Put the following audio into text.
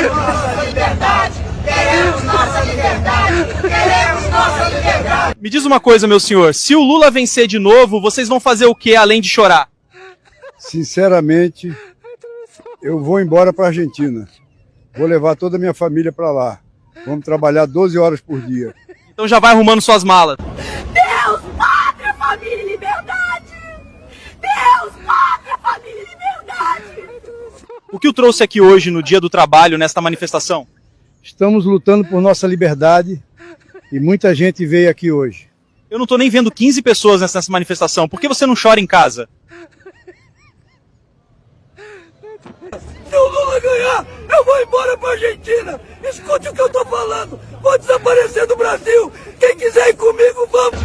nossa liberdade! Queremos nossa liberdade! Queremos nossa liberdade! Me diz uma coisa, meu senhor, se o Lula vencer de novo, vocês vão fazer o que além de chorar? Sinceramente, eu vou embora para a Argentina. Vou levar toda a minha família para lá. Vamos trabalhar 12 horas por dia. Então já vai arrumando suas malas. Deus, pátria, família e liberdade! Deus, pátria, família e liberdade! O que o trouxe aqui hoje, no Dia do Trabalho, nesta manifestação? Estamos lutando por nossa liberdade e muita gente veio aqui hoje. Eu não tô nem vendo 15 pessoas nessa manifestação. Por que você não chora em casa? Se o Lula ganhar, eu vou embora pra Argentina. Escute o que eu tô falando. Vou desaparecer do Brasil. Quem quiser ir comigo, vamos.